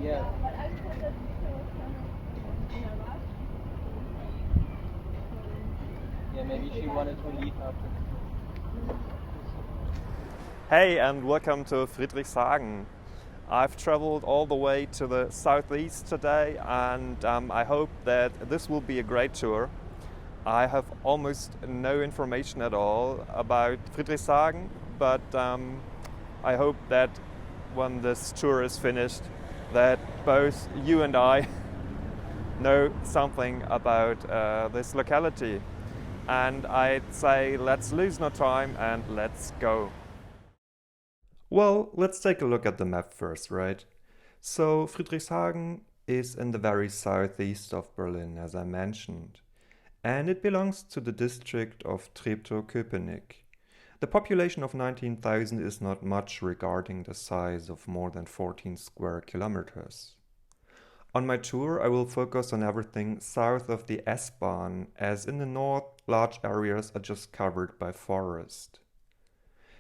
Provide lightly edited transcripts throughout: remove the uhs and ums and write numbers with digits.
Yeah. Yeah, maybe she wanted to leave after. Hey, and welcome to Friedrichshagen. I've traveled all the way to the southeast today, and I hope that this will be a great tour. I have almost no information at all about Friedrichshagen, but I hope that when this tour is finished, that both you and I know something about this locality. And I'd say let's lose no time and let's go. Well, let's take a look at the map first, right? So Friedrichshagen is in the very southeast of Berlin, as I mentioned, and it belongs to the district of Treptow-Köpenick. The population of 19,000 is not much regarding the size of more than 14 square kilometers. On my tour, I will focus on everything south of the S-Bahn, as in the north, large areas are just covered by forest.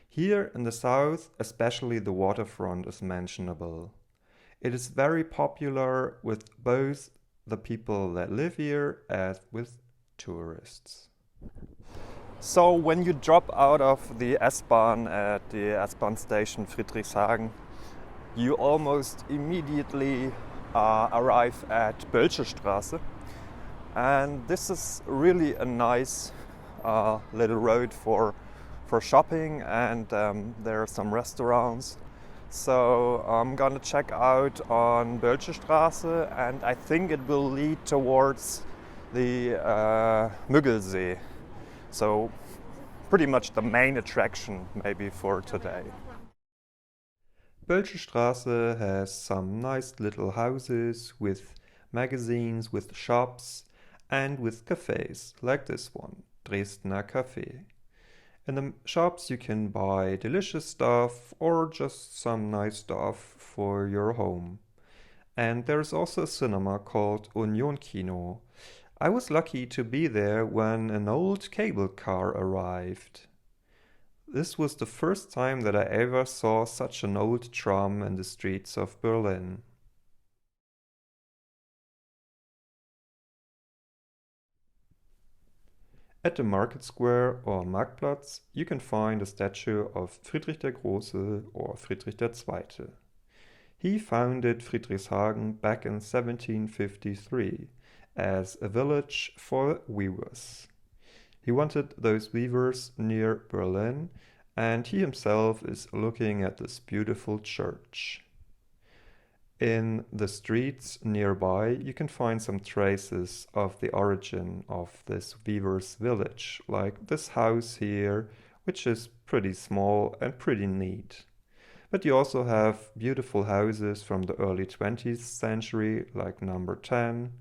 Here in the south, especially the waterfront is mentionable. It is very popular with both the people that live here as with tourists. So when you drop out of the S-Bahn at the S-Bahn station Friedrichshagen, you almost immediately arrive at Bölschestraße. And this is really a nice little road for shopping, and there are some restaurants. So I'm gonna check out on Bölschestraße, and I think it will lead towards the Müggelsee. So pretty much the main attraction maybe for today. Bölschestraße has some nice little houses with magazines, with shops, and with cafes, like this one, Dresdner Café. In the shops you can buy delicious stuff or just some nice stuff for your home. And there's also a cinema called Union Kino. I was lucky to be there when an old cable car arrived. This was the first time that I ever saw such an old tram in the streets of Berlin. At the market square or Marktplatz, you can find a statue of Friedrich der Große or Friedrich II. He founded Friedrichshagen back in 1753 as a village for weavers. He wanted those weavers near Berlin, and he himself is looking at this beautiful church. In the streets nearby, you can find some traces of the origin of this weaver's village, like this house here, which is pretty small and pretty neat. But you also have beautiful houses from the early 20th century, like number 10.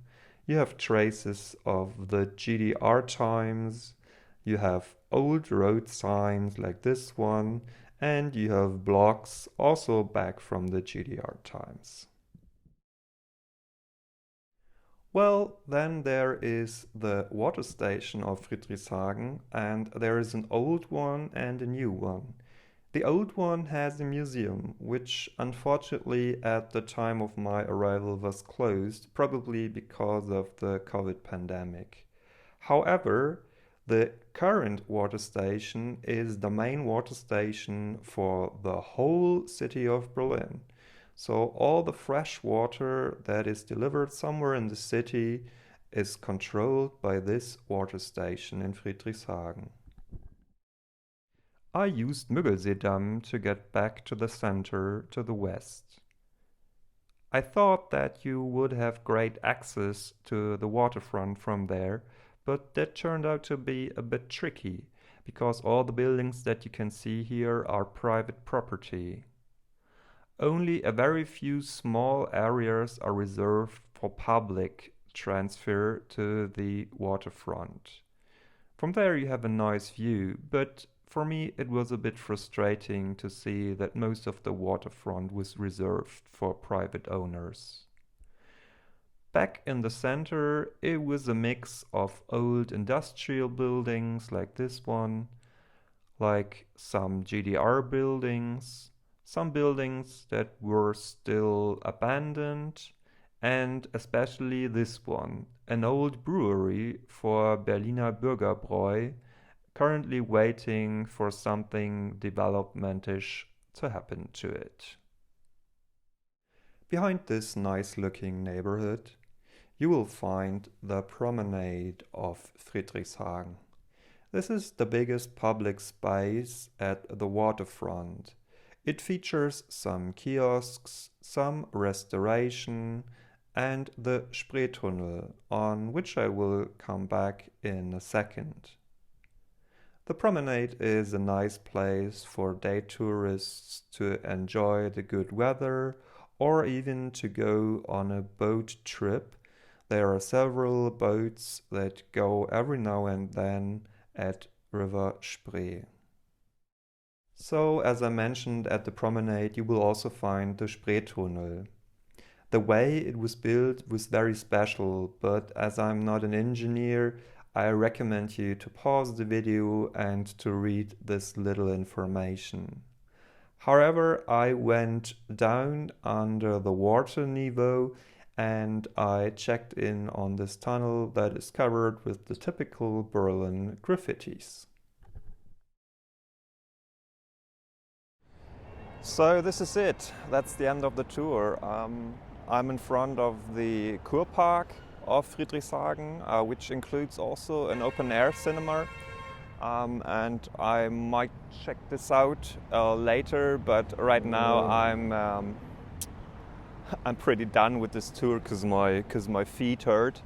You have traces of the GDR times. You have old road signs like this one, and you have blocks also back from the GDR times. Well, then there is the water station of Friedrichshagen, and there is an old one and a new one. The old one has a museum, which unfortunately at the time of my arrival was closed, probably because of the COVID pandemic. However, the current water station is the main water station for the whole city of Berlin. So all the fresh water that is delivered somewhere in the city is controlled by this water station in Friedrichshagen. I used Müggelsee Dam to get back to the center to the west. I thought that you would have great access to the waterfront from there, but that turned out to be a bit tricky, because all the buildings that you can see here are private property. Only a very few small areas are reserved for public transfer to the waterfront. From there you have a nice view, but for me it was a bit frustrating to see that most of the waterfront was reserved for private owners. Back in the center, it was a mix of old industrial buildings like this one, like some GDR buildings, some buildings that were still abandoned, and especially this one, an old brewery for Berliner Bürgerbräu, currently waiting for something developmentish to happen to it. Behind this nice looking neighborhood, you will find the Promenade of Friedrichshagen. This is the biggest public space at the waterfront. It features some kiosks, some restoration, and the Spreetunnel, on which I will come back in a second. The promenade is a nice place for day tourists to enjoy the good weather or even to go on a boat trip. There are several boats that go every now and then at River Spree. So, as I mentioned at the promenade, you will also find the Spreetunnel. The way it was built was very special, but as I'm not an engineer, I recommend you to pause the video and to read this little information. However, I went down under the water niveau and I checked in on this tunnel that is covered with the typical Berlin graffitis. So this is it. That's the end of the tour. I'm in front of the Kurpark of Friedrichshagen, which includes also an open-air cinema. And I might check this out later, but right now I'm pretty done with this tour because my feet hurt.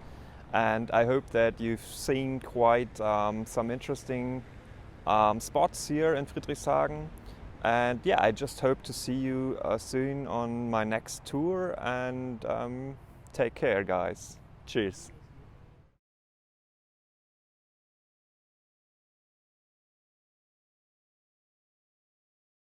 And I hope that you've seen quite some interesting spots here in Friedrichshagen. And yeah, I just hope to see you soon on my next tour, and take care, guys. Cheers.